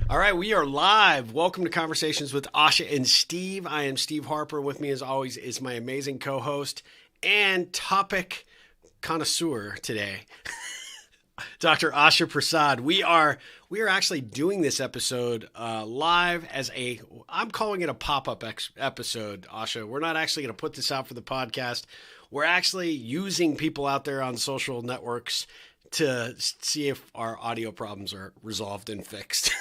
All right, we are live. Welcome to Conversations with Asha and Steve. I am Steve Harper. With me, as always, is my amazing co-host and topic connoisseur today, Dr. Asha Prasad. We are actually doing this episode live as I'm calling it a pop-up episode, Asha. We're not actually going to put this out for the podcast. We're actually using people out there on social networks to see if our audio problems are resolved and fixed.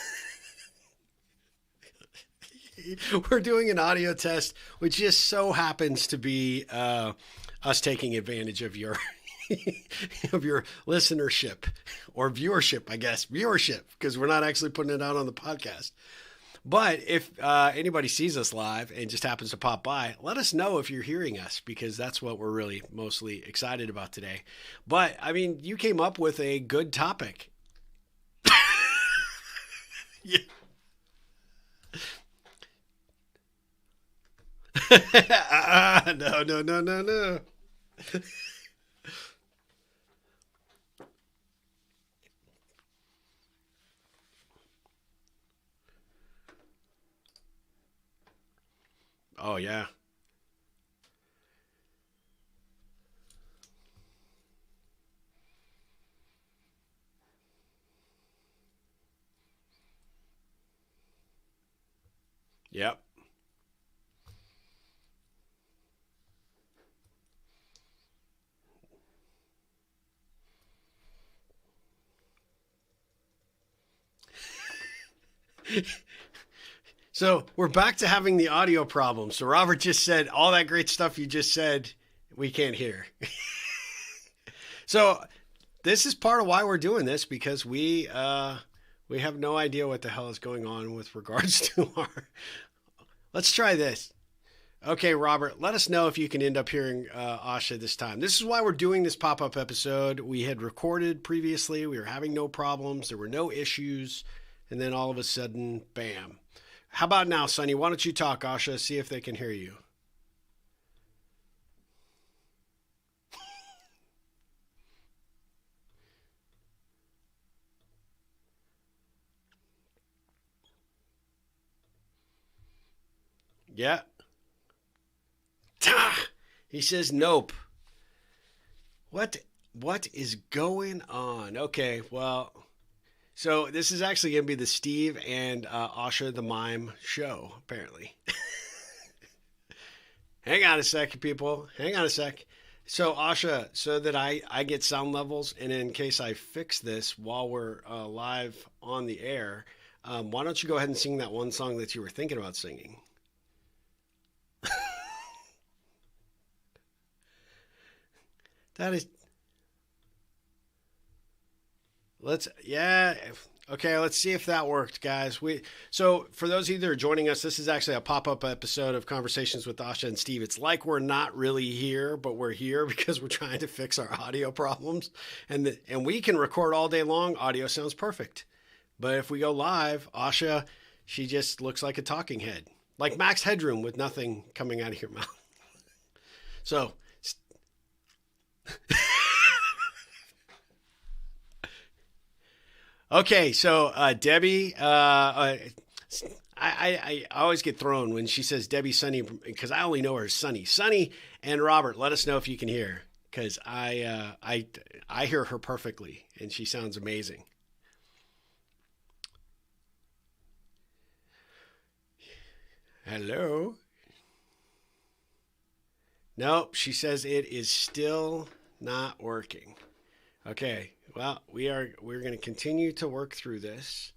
We're doing an audio test, which just so happens to be us taking advantage of your of your listenership or viewership, I guess, because we're not actually putting it out on the podcast. But if anybody sees us live and just happens to pop by, let us know if you're hearing us, because that's what we're really mostly excited about today. But I mean, you came up with a good topic. Yeah. No. Oh, yeah. Yep. So we're back to having the audio problem. So Robert just said all that great stuff you just said, we can't hear. So this is part of why we're doing this, because we have no idea what the hell is going on with regards to our. Let's try this. Okay, Robert, let us know if you can end up hearing Asha this time. This is why we're doing this pop-up episode. We had recorded previously. We were having no problems. There were no issues. And then all of a sudden, bam. How about now, Sonny? Why don't you talk, Asha? See if they can hear you. Yeah. He says nope. What is going on? Okay, well, so this is actually going to be the Steve and Asha the Mime show, apparently. Hang on a second, people. Hang on a sec. So, Asha, so that I get sound levels, and in case I fix this while we're live on the air, why don't you go ahead and sing that one song that you were thinking about singing? That is, yeah. Okay, let's see if that worked, guys. So for those of you that are joining us, this is actually a pop-up episode of Conversations with Asha and Steve. It's like we're not really here, but we're here because we're trying to fix our audio problems. And we can record all day long. Audio sounds perfect. But if we go live, Asha, she just looks like a talking head. Like Max Headroom with nothing coming out of your mouth. So okay, so Debbie, I always get thrown when she says Debbie Sunny, because I only know her as Sunny. Sunny and Robert, let us know if you can hear, because I hear her perfectly, and she sounds amazing. Hello. Nope, she says it is still not working. Okay, well, we're going to continue to work through this.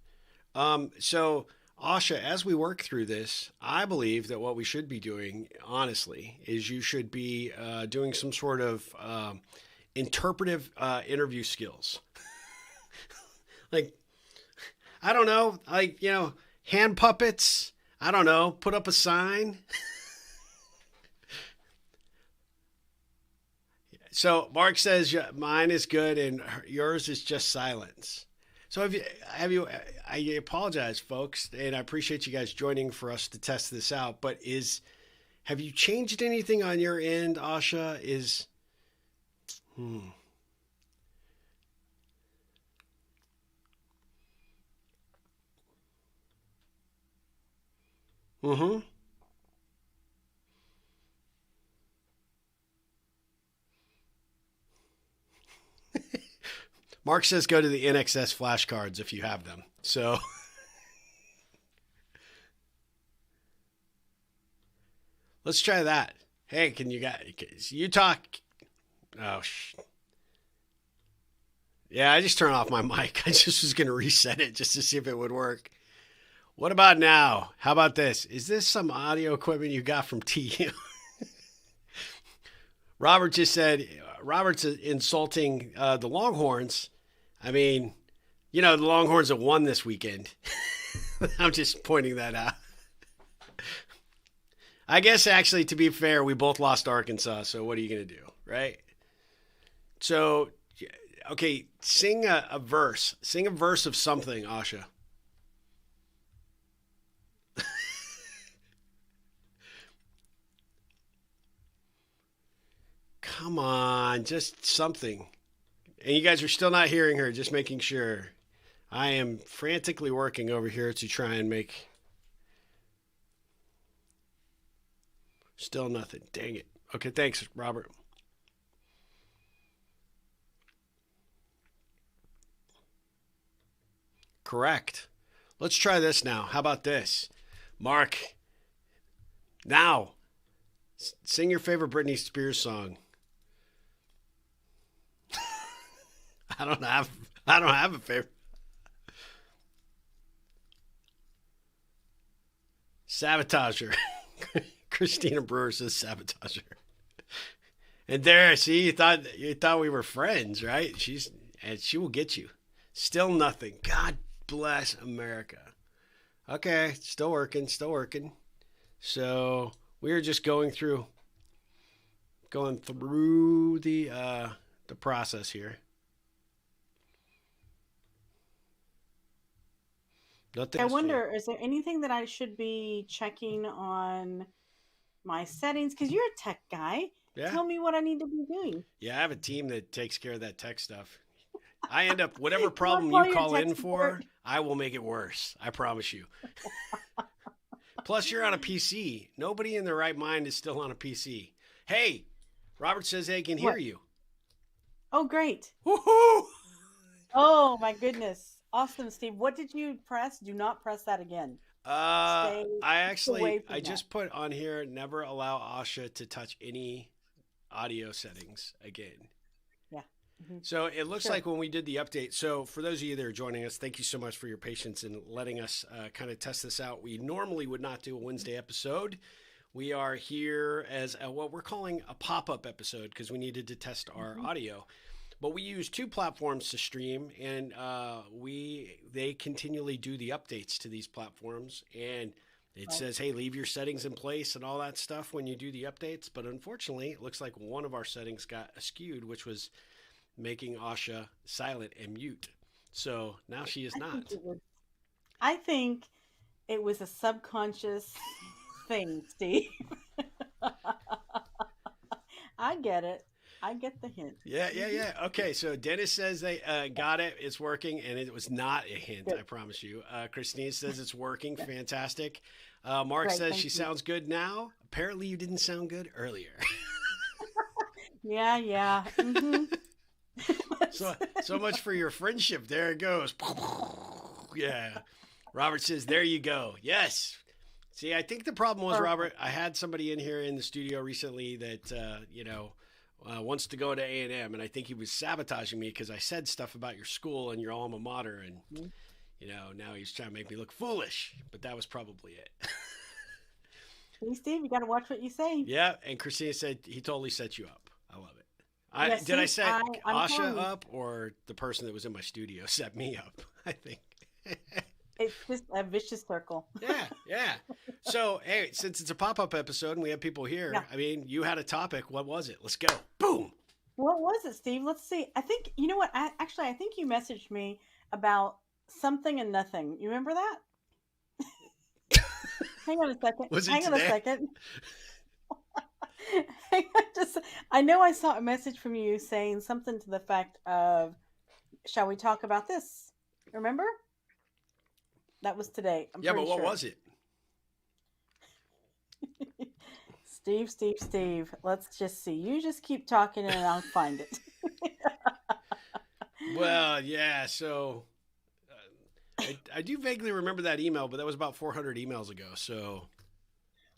So Asha, as we work through this, I believe that what we should be doing, honestly, is you should be doing some sort of interpretive interview skills. Like, I don't know, like, hand puppets. I don't know, put up a sign. So Mark says mine is good and yours is just silence. So I apologize, folks, and I appreciate you guys joining for us to test this out. But have you changed anything on your end, Asha? Hmm. Mm-hmm. Mark says go to the NXS flashcards if you have them. So let's try that. Hey, can you talk? Oh, yeah, I just turned off my mic. I just was going to reset it just to see if it would work. What about now? How about this? Is this some audio equipment you got from TU? Robert just said, Robert's insulting the Longhorns. I mean, the Longhorns have won this weekend. I'm just pointing that out. I guess, actually, to be fair, we both lost Arkansas, so what are you going to do, right? So, okay, sing a verse. Sing a verse of something, Asha. Come on, just something. And you guys are still not hearing her, just making sure. I am frantically working over here to try and make. Still nothing. Dang it. Okay, thanks, Robert. Correct. Let's try this now. How about this? Mark, now, sing your favorite Britney Spears song. I don't have a favorite. Sabotager. Christina Brewer says sabotager. And there, see, you thought we were friends, right? She will get you. Still nothing. God bless America. Okay, still working, still working. So we are just going through the process here. I wonder, is there anything that I should be checking on my settings? Because you're a tech guy. Yeah. Tell me what I need to be doing. Yeah, I have a team that takes care of that tech stuff. I end up, whatever problem you call in for, I will make it worse. I promise you. Plus, you're on a PC. Nobody in their right mind is still on a PC. Hey, Robert says they can hear you. Oh, great. Woohoo! Oh, my goodness. Awesome, Steve. What did you press? Do not press that again. I just put on here, never allow Asha to touch any audio settings again. Yeah. Mm-hmm. So it looks like when we did the update. So for those of you that are joining us, thank you so much for your patience in letting us kind of test this out. We normally would not do a Wednesday episode. We are here as what we're calling a pop-up episode because we needed to test our audio. But we use two platforms to stream, and they continually do the updates to these platforms. And it says, hey, leave your settings in place and all that stuff when you do the updates. But unfortunately, it looks like one of our settings got skewed, which was making Asha silent and mute. So now she is not. I think it was a subconscious thing, Steve. I get it. I get the hint. Yeah. Okay, so Dennis says they got it. It's working, and it was not a hint, good. I promise you. Christine says it's working. Fantastic. Mark says she sounds good now. Apparently you didn't sound good earlier. Yeah. Mm-hmm. So much for your friendship. There it goes. Yeah. Robert says, there you go. Yes. See, I think the problem was, Robert, I had somebody in here in the studio recently that, wants to go to A&M, and I think he was sabotaging me because I said stuff about your school and your alma mater, and now he's trying to make me look foolish, but that was probably it. Hey, Steve, you got to watch what you say. Yeah, and Christina said he totally set you up. I love it. Did I set Asha up, or the person that was in my studio set me up? I think. It's just a vicious circle. Yeah. So, hey, since it's a pop-up episode and we have people here, I mean, you had a topic. What was it? Let's go. Boom. What was it, Steve? Let's see. I think, you know what? I think you messaged me about something and nothing. You remember that? Hang on a second. Hang on a second. I know I saw a message from you saying something to the fact of, shall we talk about this? Remember? That was today. But what was it? Steve. Let's just see. You just keep talking and I'll find it. Well, yeah. So I do vaguely remember that email, but that was about 400 emails ago. So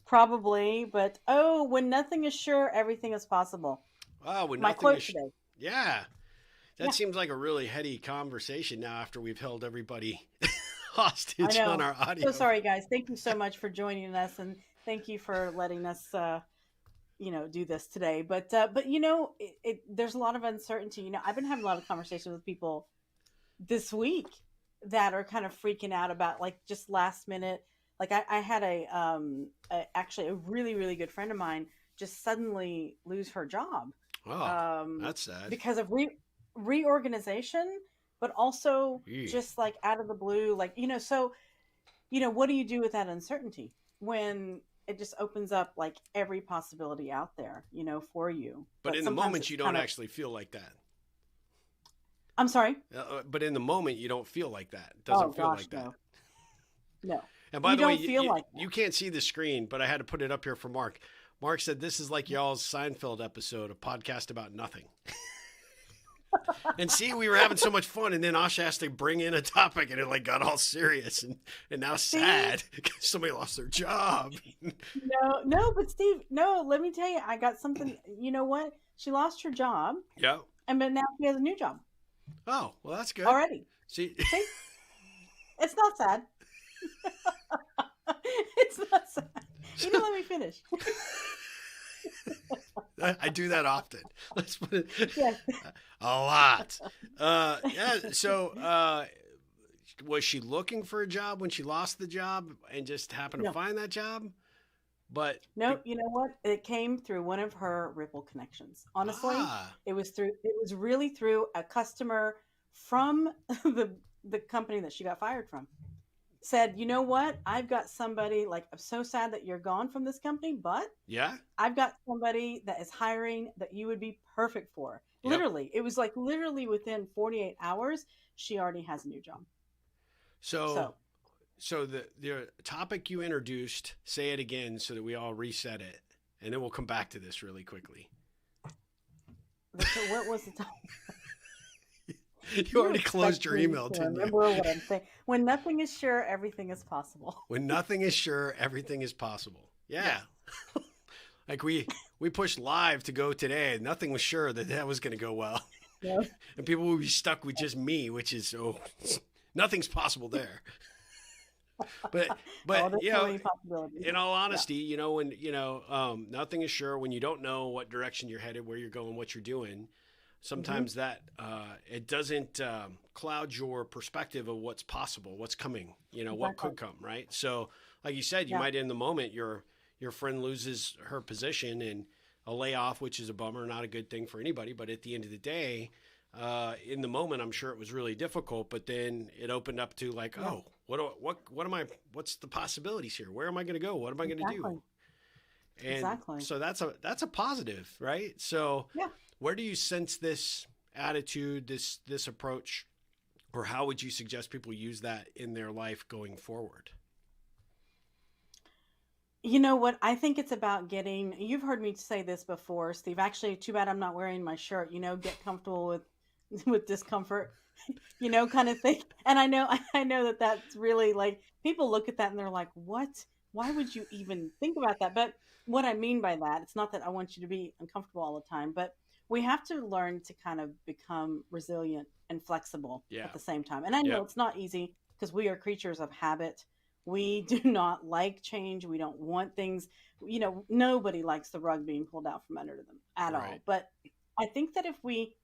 Probably, but when nothing is sure, everything is possible. wow, when My nothing quote is, today. yeah, that Yeah, seems like a really heady conversation now after we've held everybody I hostage on know. our So audio. sorry, guys. Thank you so much for joining us, and thank you for letting us, do this today. But there's a lot of uncertainty. I've been having a lot of conversations with people this week that are kind of freaking out about like just last minute. Like I had actually a really really good friend of mine just suddenly lose her job Oh, um, that's sad. because of reorganization, but also Eesh. just like out of the blue, like so what do you do with that uncertainty when it just opens up like every possibility out there, for you? But But in the sometimes moment, it's you don't kind of, actually feel like that. I'm sorry. But in the moment, you don't feel like that. It Oh doesn't feel gosh, like that. no, no, And by you the way, don't feel like that. you can't see the screen, but I had to put it up here for Mark. Mark said this is like y'all's Seinfeld episode, a podcast about nothing. And see, we were having so much fun, and then Asha has to bring in a topic, and it like got all serious and now sad because somebody lost their job. No, but Steve, no, let me tell you, I got something. You know what? She lost her job, Yeah. and but now she has a new job Oh, well, that's good. already. See, See, it's not sad. It's not sad. You didn't let me finish. I do that often. Let's put it Yes. a lot. Yeah. So, was she looking for a job when she lost the job and just happened to No. find that job? But No, you know what? It came through one of her Ripple connections. Honestly, ah, it was really through a customer from the company that she got fired from. Said, you know what? I've got somebody, like, I'm so sad that you're gone from this company, but yeah, I've got somebody that is hiring that you would be perfect for. yep. Literally, it was like literally within 48 hours, she already has a new job. So, So, so the topic you introduced, say it again so that we all reset it, and then we'll come back to this really quickly. what was the topic? You already closed your email, didn't you? Remember what I'm saying. When nothing is sure, everything is possible. When nothing is sure, everything is possible. Yeah. Like we pushed live to go today, and nothing was sure that was going to go well. Yeah. And people would be stuck with just me, which is nothing's possible there. But there's so many possibilities. in all honesty, when nothing is sure, when you don't know what direction you're headed, where you're going, what you're doing, sometimes that it doesn't cloud your perspective of what's possible, what's coming, what could come, right? So like you said, you might in the moment your friend loses her position and a layoff, which is a bummer, not a good thing for anybody, but at the end of the day, in the moment, I'm sure it was really difficult, but then it opened up to like, what's the possibilities here? Where am I going to go? What am I going to do? And so that's a positive, right? So where do you sense this attitude, this approach, or how would you suggest people use that in their life going forward? You know what? I think it's about you've heard me say this before, Steve. Actually, too bad I'm not wearing my shirt, get comfortable with discomfort, kind of thing. And I know that that's really like people look at that and they're like, what? Why would you even think about that? But what I mean by that, it's not that I want you to be uncomfortable all the time, but we have to learn to kind of become resilient and flexible at the same time. And I know it's not easy because we are creatures of habit. We do not like change. We don't want things, nobody likes the rug being pulled out from under them at all. But I think that if we,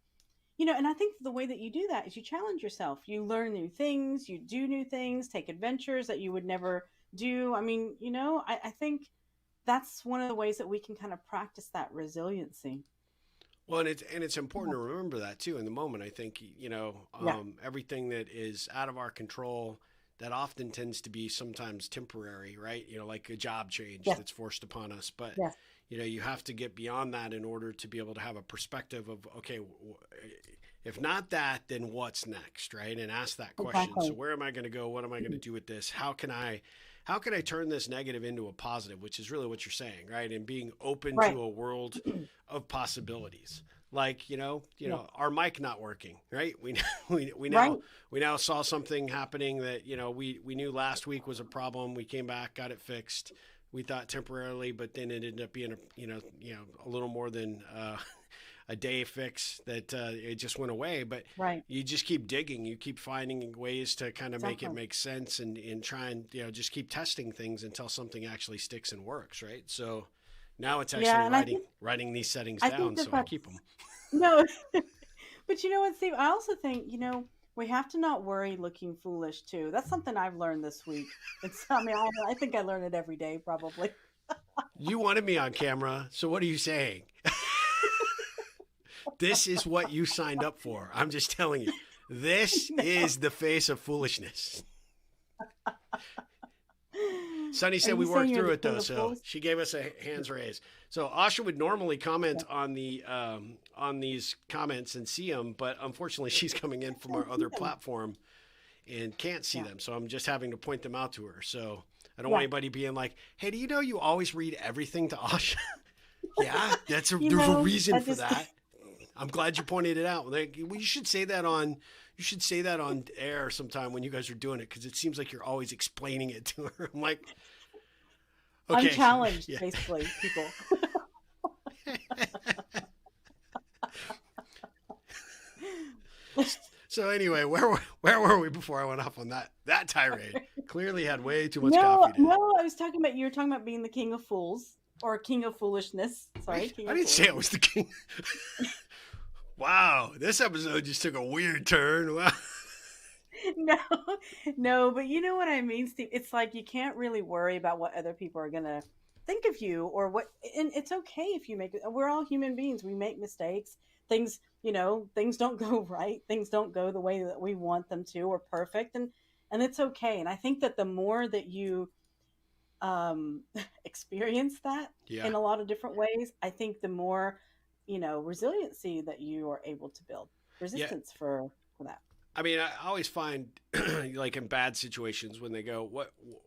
and I think the way that you do that is you challenge yourself. You learn new things, you do new things, take adventures that you would never do. I mean, I think that's one of the ways that we can kind of practice that resiliency. Well, and it's important to remember that too in the moment. I think, everything that is out of our control, that often tends to be sometimes temporary, right? Like a job change that's forced upon us. But, you have to get beyond that in order to be able to have a perspective of, okay, If not that, then what's next, right? And ask that question. Exactly. So where am I going to go? What am I going to do with this? How can I turn this negative into a positive, which is really what you're saying, right? And being open Right. to a world of possibilities. Like, Yeah. our mic not working, right? We Right. now saw something happening that, we knew last week was a problem. We came back, got it fixed. We thought temporarily, but then it ended up being a little more than a day fix that it just went away. But Right. you just keep digging, you keep finding ways to kind of make it Exactly. make sense, and try and just keep testing things until something actually sticks and works, right? So now it's Yeah. actually And writing these settings I down, think so that I keep them. no, but you know what, Steve? I also think, we have to not worry looking foolish too. That's something I've learned this week. I think I learn it every day, probably. You wanted me on camera, so what are you saying? This is what you signed up for. I'm just telling you. This is the face of foolishness. Sunny Are said we you saying worked you're through the it king though, of so fools? she gave us a hands raise. So Asha would normally comment on these comments and see them, but unfortunately she's coming in from our other platform and can't see Yeah. them. So I'm just having to point them out to her. So I don't want Yeah. anybody being like, "Hey, do you know you always read everything to Asha?" Yeah, there's a reason that for just that. I'm glad you pointed it out. Well, you should say that on air sometime when you guys are doing it, because it seems like you're always explaining it to her. I'm like, I'm okay, challenged, yeah. basically, people. So anyway, where were we before I went off on that tirade? Clearly had way too much No, coffee today. no, you were talking about being the king of fools or king of foolishness. Sorry, king I of didn't fools. say I was the king. Wow, this episode just took a weird turn. Wow. No, no, but you know what I mean, Steve. It's like you can't really worry about what other people are gonna think of you or what, and it's okay if you make. We're all human beings. We make mistakes. Things don't go right. Things don't go the way that we want them to, or perfect, and it's okay. And I think that the more that you experience that Yeah. in a lot of different ways, I think the more resiliency that you are able to build, Yeah. resistance for that. I mean, I always find like in bad situations when they go,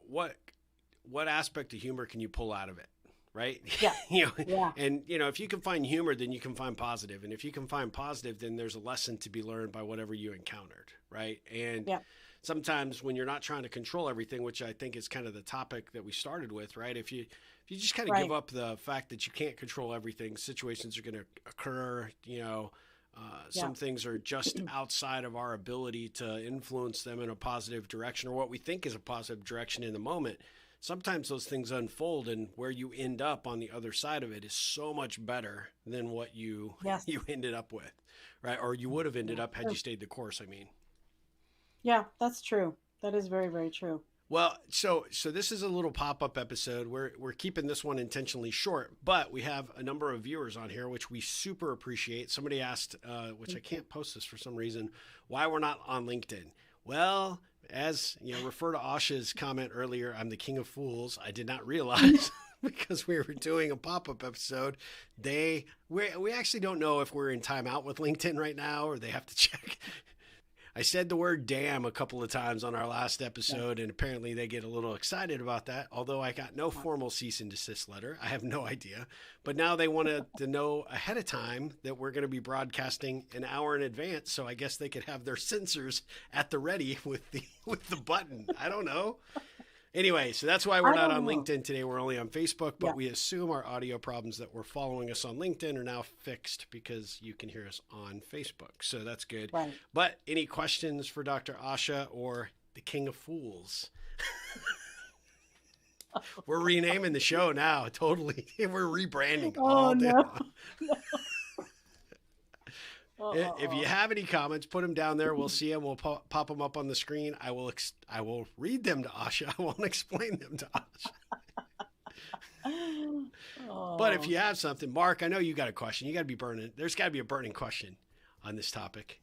what aspect of humor can you pull out of it? Right. Yeah. Yeah. And if you can find humor, then you can find positive. And if you can find positive, then there's a lesson to be learned by whatever you encountered. Right. And Yeah. sometimes when you're not trying to control everything, which I think is kind of the topic that we started with, right? If you just kind of Right. give up the fact that you can't control everything, situations are going to occur, some things are just outside of our ability to influence them in a positive direction, or what we think is a positive direction in the moment. Sometimes those things unfold, and where you end up on the other side of it is so much better than what you Yes. you ended up with, right? Or you would have ended up had you stayed the course. I mean. Yeah, that's true. That is very, very true. Well, so this is a little pop-up episode. We're keeping this one intentionally short, but we have a number of viewers on here, which we super appreciate. Somebody asked, which I can't post this for some reason, why we're not on LinkedIn. Well, as refer to Asha's comment earlier, I'm the king of fools. I did not realize because we were doing a pop-up episode. We actually don't know if we're in timeout with LinkedIn right now, or they have to check. I said the word damn a couple of times on our last episode, and apparently they get a little excited about that, although I got no formal cease and desist letter. I have no idea. But now they wanted to know ahead of time that we're going to be broadcasting an hour in advance, so I guess they could have their sensors at the ready with the button. I don't know. Anyway, so that's why we're not on LinkedIn today. We're only on Facebook, but we assume our audio problems that were following us on LinkedIn are now fixed because you can hear us on Facebook. So that's good. Right. But any questions for Dr. Asha or the King of Fools? We're renaming the show now. Totally. We're rebranding all day long. If you have any comments, put them down there. We'll see them. We'll pop them up on the screen. I will read them to Asha. I won't explain them to Asha. But if you have something, Mark, I know you got a question. You got to be burning. There's got to be a burning question on this topic.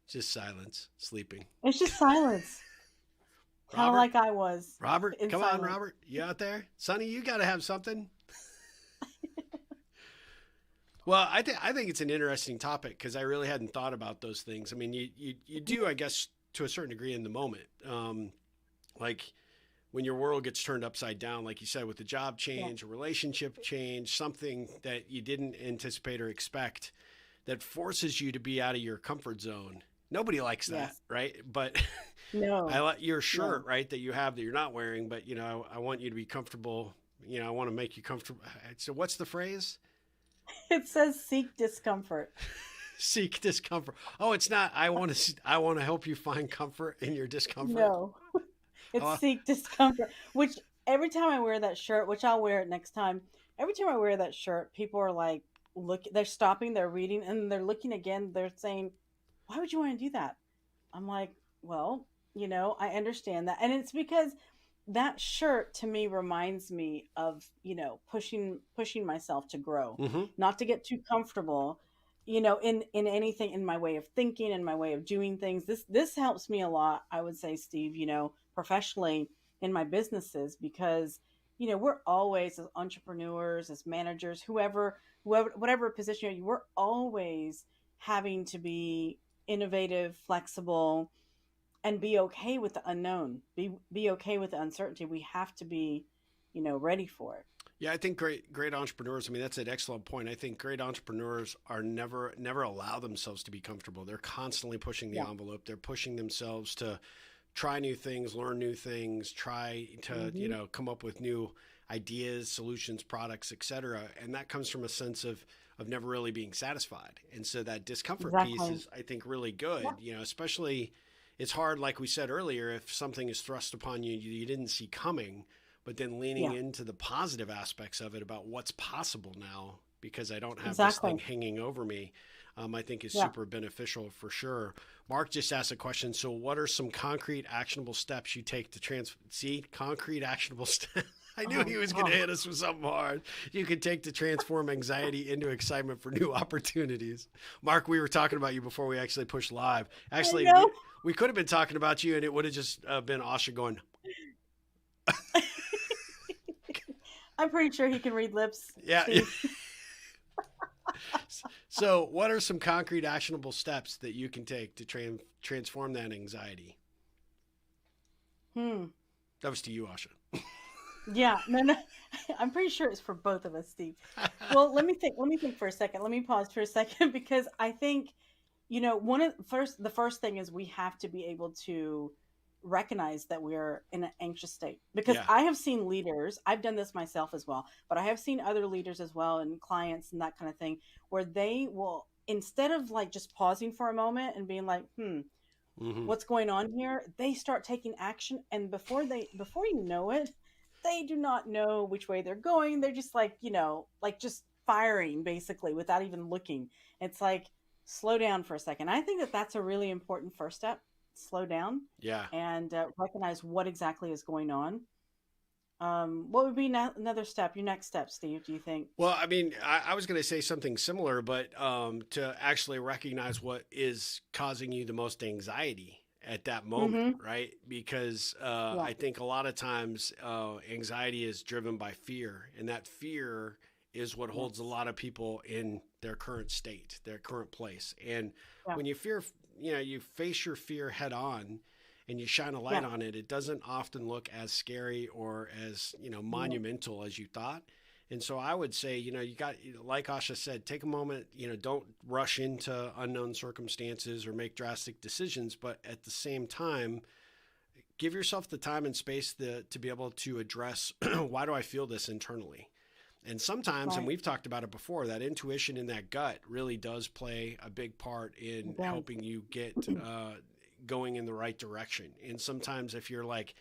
Just silence, sleeping. It's just silence. Kind of like I was. Robert, come silence. on, Robert. You out there? Sonny, you got to have something. Well, I think it's an interesting topic because I really hadn't thought about those things. I mean, you do, I guess, to a certain degree in the moment. Like when your world gets turned upside down, like you said, with the job Yeah. change, a relationship change, something that you didn't anticipate or expect that forces you to be out of your comfort zone. Nobody likes that, Yes. right? But I No. like your shirt, No. right, that you have that you're not wearing, but I want you to be comfortable. I want to make you comfortable. So what's the phrase? It says seek discomfort. Seek discomfort. Oh, it's not. I want to help you find comfort in your discomfort. No. It's Oh, seek discomfort, which every time I wear that shirt, which I'll wear it next time, every time I wear that shirt, people are like, look, they're stopping, they're reading, and they're looking again. They're saying, why would you want to do that? I'm like, well, I understand that. And it's because that shirt to me reminds me of, pushing myself to grow, mm-hmm. not to get too comfortable, in anything, in my way of thinking and my way of doing things. This helps me a lot, I would say, Steve, professionally in my businesses, because we're always, as entrepreneurs, as managers, whoever whatever position you're in, we're always having to be innovative, flexible, and be okay with the unknown. Be okay with the uncertainty. We have to be, ready for it. Yeah, I think great entrepreneurs. I mean, that's an excellent point. I think great entrepreneurs are never allow themselves to be comfortable. They're constantly pushing the Yeah. envelope. They're pushing themselves to try new things, learn new things, try to Hmm. come up with new ideas, solutions, products, etc. And that comes from a sense of never really being satisfied. And so that discomfort piece Exactly. is, I think, really Yeah. good. Especially it's hard, like we said earlier, if something is thrust upon you you didn't see coming, but then leaning Yeah. into the positive aspects of it about what's possible now because I don't have this thing Exactly. hanging over me, I think is Yeah. super beneficial for sure. Mark just asked a question. So, what are some concrete, actionable steps you take to see concrete, actionable steps? I knew he Oh, was going to oh, hit us with something hard. You can take to transform anxiety into excitement for new opportunities. Mark, we were talking about you before we actually pushed live. I Actually, know. we could have been talking about you, and it would have just been Asha going, I'm pretty sure he can read lips, yeah. Steve. So, what are some concrete, actionable steps that you can take to transform that anxiety? Hmm. That was to you, Asha. Yeah. No, no. I'm pretty sure it's for both of us, Steve. Well, let me think. Let me think for a second. Let me pause for a second because I think, the first thing is we have to be able to recognize that we're in an anxious state, because Yeah. I have seen leaders, I've done this myself as well, but I have seen other leaders as well, and clients and that kind of thing, where they will, instead of like just pausing for a moment and being like, Mm-hmm. what's going on here, they start taking action, and before you know it, they do not know which way they're going. They're just like, like just firing basically without even looking. It's like, slow down for a second. I think that that's a really important first step. Slow down Yeah. and recognize what exactly is going on. What would be another step, your next step, Steve, do you think? Well, I mean, I was going to say something similar, but to actually recognize what is causing you the most anxiety at that moment, Mm-hmm. right? Because Yeah. I think a lot of times anxiety is driven by fear, and that fear is what holds a Yes. lot of people in their current state, their current place. And Yeah. when you face your fear head on and you shine a light Yeah. on it, it doesn't often look as scary or as, Yeah. monumental as you thought. And so I would say, you got, like Asha said, take a moment, don't rush into unknown circumstances or make drastic decisions, but at the same time, give yourself the time and space to be able to address why do I feel this internally? And sometimes, and Right. we've talked about it before, that intuition in that gut really does play a big part in It does. helping you get going in the right direction. And sometimes, if you're like,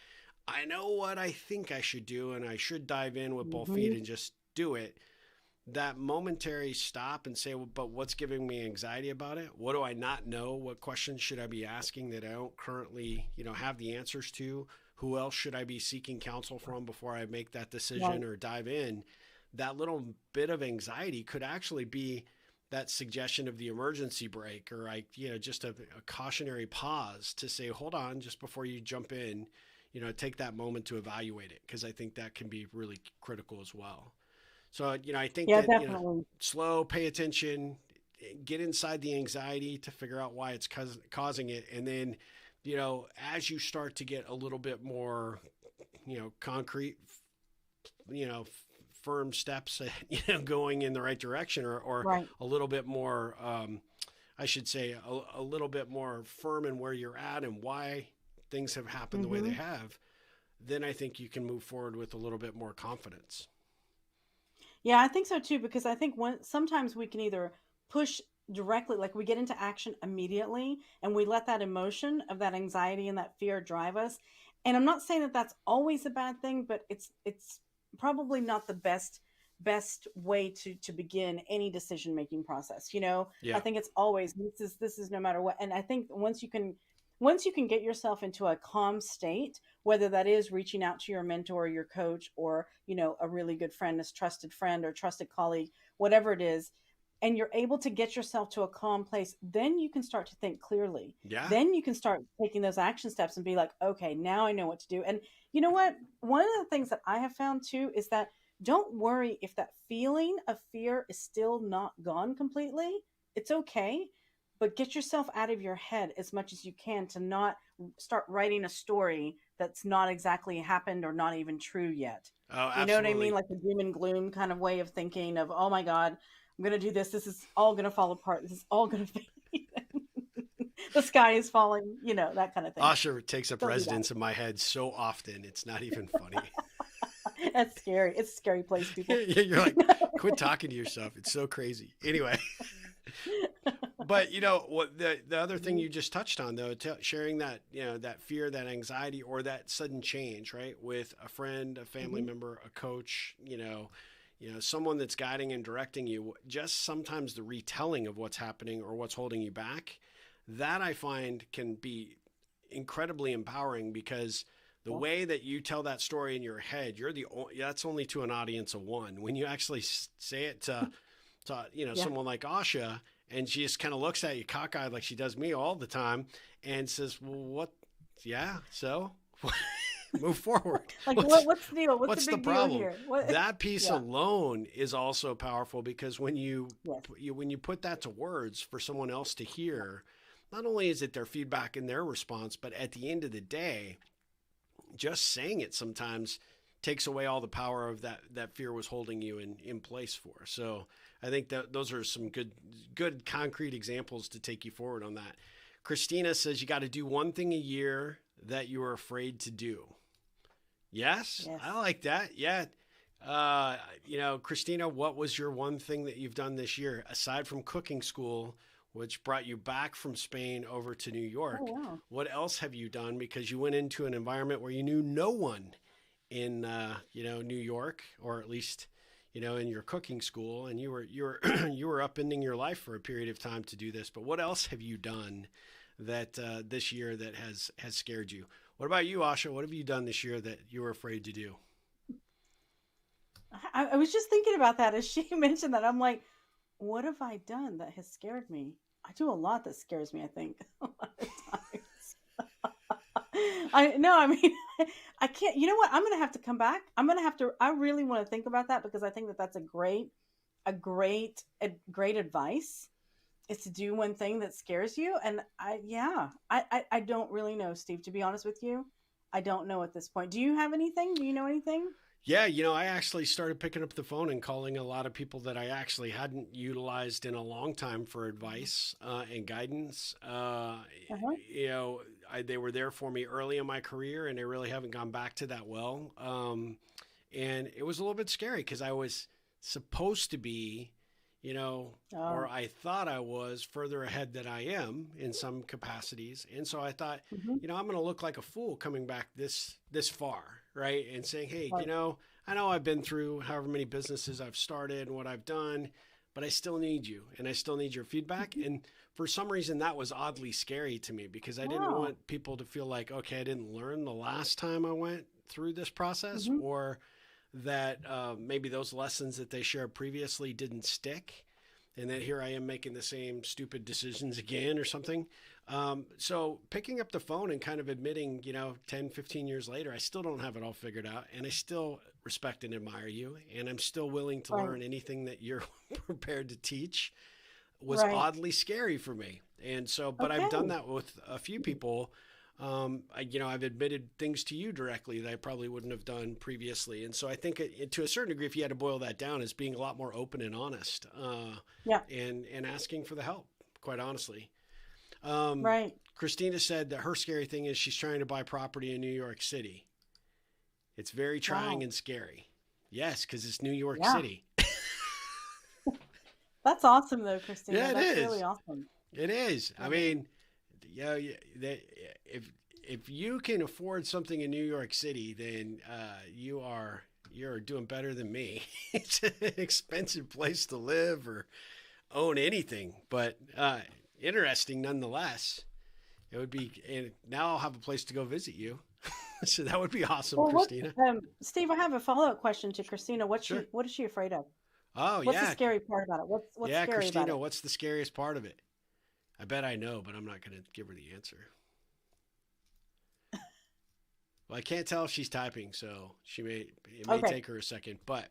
I know what I think I should do, and I should dive in with both feet Mm-hmm. and just do it, that momentary stop and say, well, but what's giving me anxiety about it? What do I not know? What questions should I be asking that I don't currently, have the answers to? Who else should I be seeking counsel from before I make that Right. decision or dive in? That little bit of anxiety could actually be that suggestion of the emergency brake, or just a cautionary pause to say, hold on, just before you jump in, take that moment to evaluate it. Cause I think that can be really critical as well. So, I think Yeah, that, definitely. slow, pay attention, get inside the anxiety to figure out why it's causing it. And then, as you start to get a little bit more, concrete, you know, firm steps, going in the right direction, or Right. a little bit more, I should say, a little bit more firm in where you're at and why things have happened the way they Hmm. have, then I think you can move forward with a little bit more confidence. Yeah, I think so too, because I think sometimes we can either push directly, like we get into action immediately and we let that emotion of that anxiety and that fear drive us. And I'm not saying that that's always a bad thing, but it's probably not the best way to begin any decision making process. I Yeah. think it's always this is no matter what. And I think once you can get yourself into a calm state, whether that is reaching out to your mentor, your coach, or a really good friend, a trusted friend or trusted colleague, whatever it is, and you're able to get yourself to a calm place, then you can start to think clearly. Yeah. Then you can start taking those action steps and be like, okay, now I know what to do. And you know what, one of the things that I have found too is that don't worry if that feeling of fear is still not gone completely. It's okay, but get yourself out of your head as much as you can to not start writing a story that's not exactly happened or not even true yet. Oh, You know what I mean? absolutely. Like the doom and gloom kind of way of thinking of, oh my God, I'm going to do this. This is all going to fall apart. This is all going to fade. The sky is falling, that kind of thing. Asha takes up Don't do residence in my head so often. It's not even funny. that. That's scary. It's a scary place, people. You're like, quit talking to yourself. It's so crazy. Anyway, but what the other thing you just touched on though, sharing that, that fear, that anxiety, or that sudden change, right, with a friend, a family Hmm. member, a coach, someone that's guiding and directing you. Just sometimes the retelling of what's happening or what's holding you back, that I find can be incredibly empowering, because the Yeah. way that you tell that story in your head, that's only to an audience of one. When you actually say it to Yeah. someone like Asha, and she just kind of looks at you cockeyed like she does me all the time, and says, "Well, what? Yeah, so move forward. Like, What's what's the deal? What's what's the the big deal problem?" here? What? That piece Yeah. alone is also powerful, because when Yes. you put that to words for someone else to hear, not only is it their feedback and their response, but at the end of the day, just saying it sometimes takes away all the power of that fear was holding you in place for. So I think that those are some good concrete examples to take you forward on that. Christina says you got to do one thing a year that you are afraid to do. Yes, Yes. I like that. Yeah. Christina, what was your one thing that you've done this year aside from cooking school, which brought you back from Spain over to New Oh, York? wow. What else have you done? Because you went into an environment where you knew no one in, New York, or at least, in your cooking school, and you were you were upending your life for a period of time to do this. But what else have you done that this year that has scared you? What about you, Asha? What have you done this year that you were afraid to do? I was just thinking about that as she mentioned that. I'm like, what have I done that has scared me? I do a lot that scares me, I think, a lot of times. I no, I mean, I can't. You know what? I'm gonna have to come back. I'm gonna have to. I really want to think about that because I think that that's a great advice. Is to do one thing that scares you, and I don't really know, Steve. To be honest with you, I don't know at this point. Do you have anything? Do you know anything? Yeah, I actually started picking up the phone and calling a lot of people that I actually hadn't utilized in a long time for advice and guidance. Uh huh. They were there for me early in my career, and I really haven't gone back to that well. And it was a little bit scary because I was supposed to be, or Oh. I thought I was further ahead than I am in some capacities. And so I thought, Hmm. I'm going to look like a fool coming back this far, right? And saying, hey, Right. I know I've been through however many businesses I've started and what I've done, but I still need you and I still need your feedback. Hmm. And for some reason, that was oddly scary to me because I didn't Wow. want people to feel like, okay, I didn't learn the last time I went through this process, Hmm. or that maybe those lessons that they shared previously didn't stick. and then here I am making the same stupid decisions again or something. So picking up the phone and kind of admitting, 10, 15 years later, I still don't have it all figured out, and I still respect and admire you, and I'm still willing to Right. learn anything that you're prepared to teach, was Right. oddly scary for me. And so, but I've done Okay. that with a few people. I've admitted things to you directly that I probably wouldn't have done previously. And so I think to a certain degree, if you had to boil that down, is being a lot more open and honest, Yeah. and asking for the help, quite honestly. Um, Right. Christina said that her scary thing is she's trying to buy property in New York City. It's very trying Wow. and scary. Yes, because it's New York Yeah. City. That's awesome, though, Christina. Yeah, it That's is. really awesome. It is. I It is. mean, if you can afford something in New York City, then you're doing better than me. It's an expensive place to live or own anything, but interesting nonetheless. It would be, and now I'll have a place to go visit you. So that would be awesome, Well, Christina. Steve, I have a follow-up question to Christina. Sure. What is she afraid of? Oh What's the yeah, scary part about it? What's yeah, scary about Christina. it? What's the scariest part of it? I bet I know, but I'm not going to give her the answer. Well, I can't tell if she's typing, so it may Okay. take her a second. But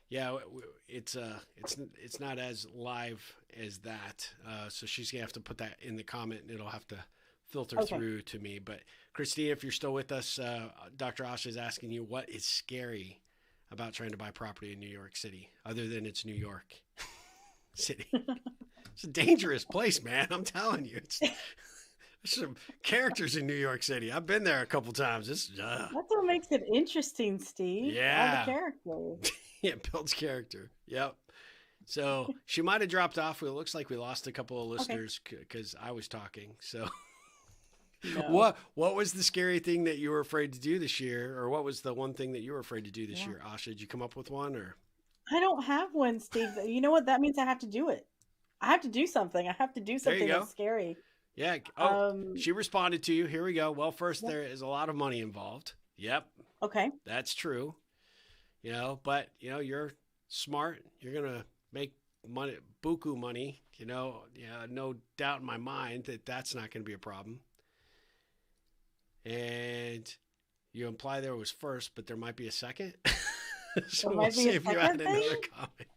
yeah, it's not as live as that. So she's gonna have to put that in the comment, and it'll have to filter Okay. through to me. But Christina, if you're still with us, Dr. Asha is asking you what is scary about trying to buy property in New York City, other than it's New York City. It's a dangerous place, man. I'm telling you. There's some characters in New York City. I've been there a couple times. That's what makes it interesting, Steve. All the yeah. characters. Yeah, builds character. Yep. So she might have dropped off. It looks like we lost a couple of Okay. listeners because I was talking. So No. what was the scary thing that you were afraid to do this year, or what was the one thing that you were afraid to do this Yeah. year? Asha, did you come up with one, or I don't have one, Steve. You know what? That means I have to do it. I have to do something. I have to do there you something go? that's scary. Yeah. Oh, Um, she responded to you. Here we go. Well, first, yeah. there is a lot of money involved. Yep, Okay. that's true. But you're smart. You're gonna make money, buku money. Yeah, no doubt in my mind that that's not going to be a problem. And you imply there was first, but there might be a second. So There we'll might be see a if you second add another thing. comment.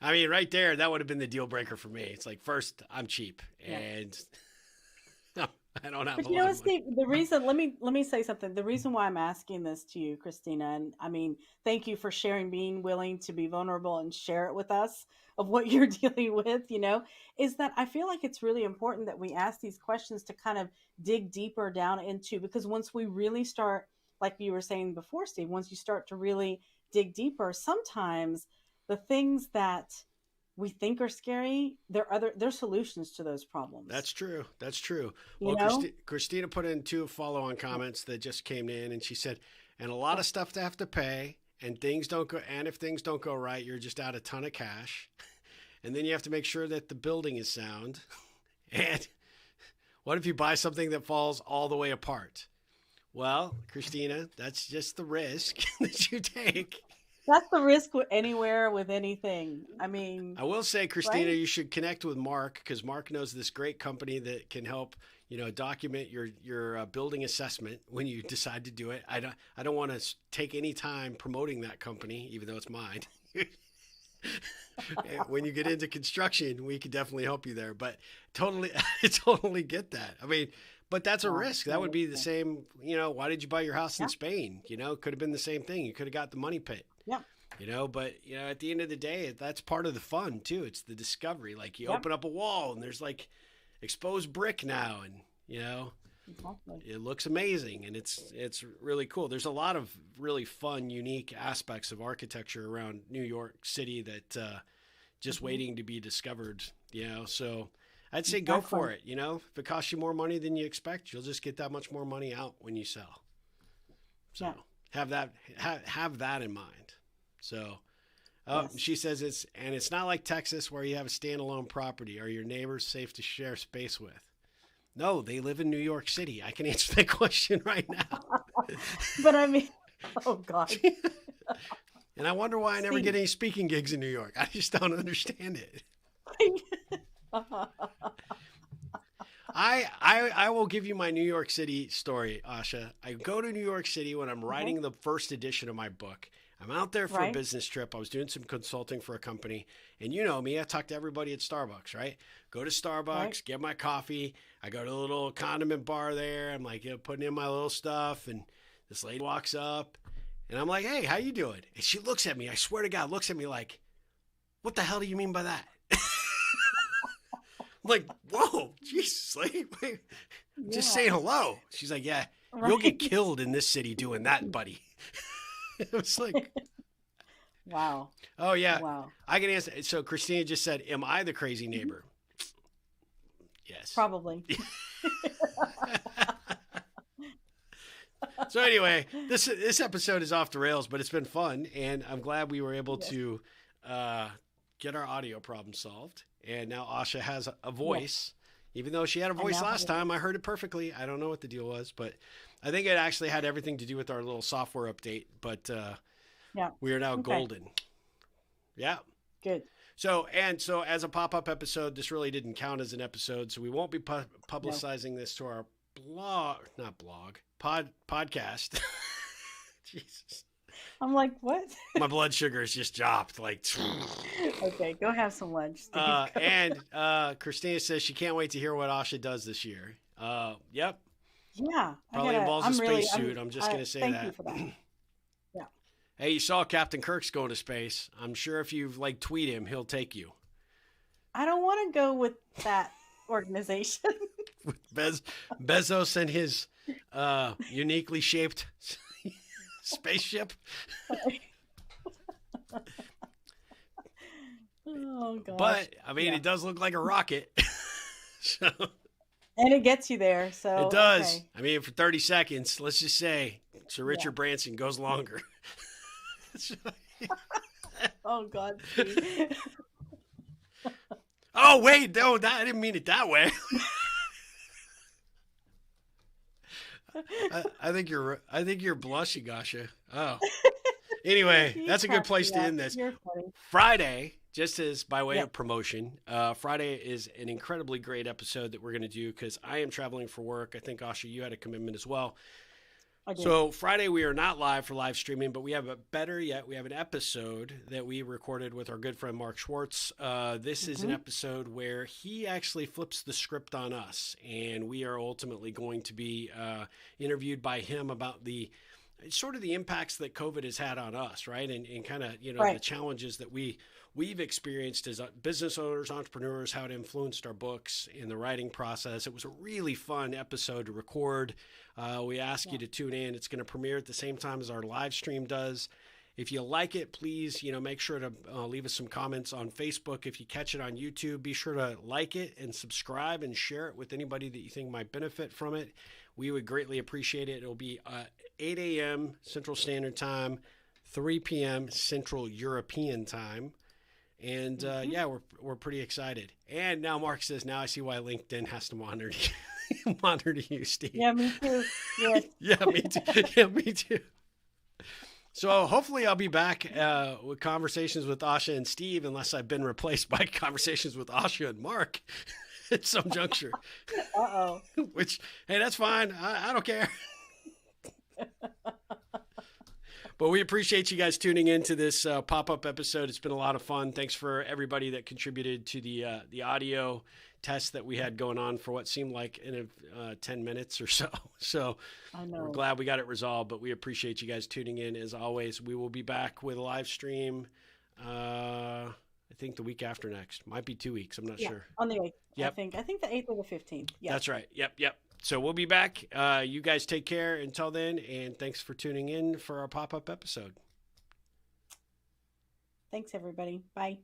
I mean, right there, that would have been the deal breaker for me. It's like, first, I'm cheap, Yeah. and no, I don't have But a you know lot what, of money. Steve? The reason let me say something. The reason why I'm asking this to you, Christina, and I mean, thank you for sharing, being willing to be vulnerable and share it with us of what you're dealing with, is that I feel like it's really important that we ask these questions to kind of dig deeper down into, because once we really start, like you were saying before, Steve, once you start to really dig deeper, sometimes the things that we think are scary, there's solutions to those problems. That's true. That's true. You Well, know? Christina put in 2 follow-on comments that just came in, and she said, "And a lot Yeah. of stuff to have to pay, and if things don't go right, you're just out a ton of cash, and then you have to make sure that the building is sound. And what if you buy something that falls all the way apart?" Well, Christina, that's just the risk that you take. That's the risk anywhere with anything. I mean, I will say, Christina, right? you should connect with Mark, because Mark knows this great company that can help, document your building assessment when you decide to do it. I don't want to take any time promoting that company, even though it's mine. When you get into construction, we could definitely help you there. But totally, I totally get that. I mean, but that's a Yeah, risk. no, That would be the yeah, same. Why did you buy your house in yeah, Spain? It could have been the same thing. You could have got the money pit. yeah, But at the end of the day, that's part of the fun too. It's the discovery. Like, you yeah, open up a wall and there's like exposed brick now, and exactly. it looks amazing, and it's really cool. There's a lot of really fun, unique aspects of architecture around New York City that just Hmm. waiting to be discovered. So I'd say go Exactly. for it. If it costs you more money than you expect, you'll just get that much more money out when you sell. So Yeah. have that in mind. So, Yes. she says it's not like Texas where you have a standalone property. Are your neighbors safe to share space with? No, they live in New York City. I can answer that question right now. But I mean, oh God. And I wonder why I never Steve. get any speaking gigs in New York. I just don't understand it. I will give you my New York City story, Asha. I go to New York City when I'm writing the first edition of my book. I'm out there for a business trip. I was doing some consulting for a company. And you know me, I talk to everybody at Starbucks, right? Go to Starbucks, get my coffee. I go to a little condiment bar there. I'm like, putting in my little stuff. And this lady walks up. And I'm like, hey, how you doing? And she looks at me. I swear to God, looks at me like, what the hell do you mean by that? I'm like, whoa, Jesus, lady, just saying hello. She's like, yeah, you'll get killed in this city doing that, buddy. It was like, wow. Oh, yeah. Wow. I can answer. So Christina just said, am I the crazy neighbor? Yes. Probably. So anyway, this episode is off the rails, but it's been fun. And I'm glad we were able to get our audio problem solved. And now Asha has a voice, even though she had a voice last time. I heard it perfectly. I don't know what the deal was, but I think it actually had everything to do with our little software update. But we are now golden. Yeah. Good. So as a pop-up episode, this really didn't count as an episode. So we won't be publicizing this to our podcast. Jesus. I'm like, what? My blood sugar has just dropped. Like, okay, go have some lunch. And Christina says she can't wait to hear what Asha does this year. Yep. Yeah. Probably involves a spacesuit. I'm just going to say that. Thank you for that. Yeah. Hey, you saw Captain Kirk's going to space. I'm sure if you tweet him, he'll take you. I don't want to go with that organization. With Bezos and his uniquely shaped spaceship. Oh god! But I mean, it does look like a rocket. So, and it gets you there. So it does. Okay. I mean, for 30 seconds, let's just say Sir Richard Branson goes longer. Oh god! Oh wait, no, I didn't mean it that way. I think you're blushing, Asha. Oh, anyway, that's a good place to end this. Friday, just as by way of promotion, Friday is an incredibly great episode that we're going to do because I am traveling for work. I think Asha, you had a commitment as well. So Friday we are not live for live streaming, but we have we have an episode that we recorded with our good friend Mark Schwartz. This is an episode where he actually flips the script on us, and we are ultimately going to be interviewed by him about the impacts that COVID has had on us, right? And kind of, the challenges that we've experienced as business owners, entrepreneurs, how it influenced our books in the writing process. It was a really fun episode to record. We ask you to tune in. It's going to premiere at the same time as our live stream does. If you like it, please, make sure to leave us some comments on Facebook. If you catch it on YouTube, be sure to like it and subscribe and share it with anybody that you think might benefit from it. We would greatly appreciate it. It'll be 8 a.m. Central Standard Time, 3 p.m. Central European Time. And we're pretty excited. And now Mark says, now I see why LinkedIn has to monitor you, Steve. Yeah, me too. Yes. Yeah, me too. Yeah, me too. So hopefully I'll be back with conversations with Asha and Steve, unless I've been replaced by conversations with Asha and Mark at some juncture. Uh-oh. Which, hey, that's fine. I don't care. But we appreciate you guys tuning into this pop-up episode. It's been a lot of fun. Thanks for everybody that contributed to the audio test that we had going on for what seemed like 10 minutes or so. So we're glad we got it resolved, but we appreciate you guys tuning in. As always, we will be back with a live stream, I think the week after next. Might be 2 weeks. I'm not sure. On the 8th. Yep. I think the 8th or the 15th. Yeah. That's right. Yep. So we'll be back. You guys take care until then, and thanks for tuning in for our pop-up episode. Thanks, everybody. Bye.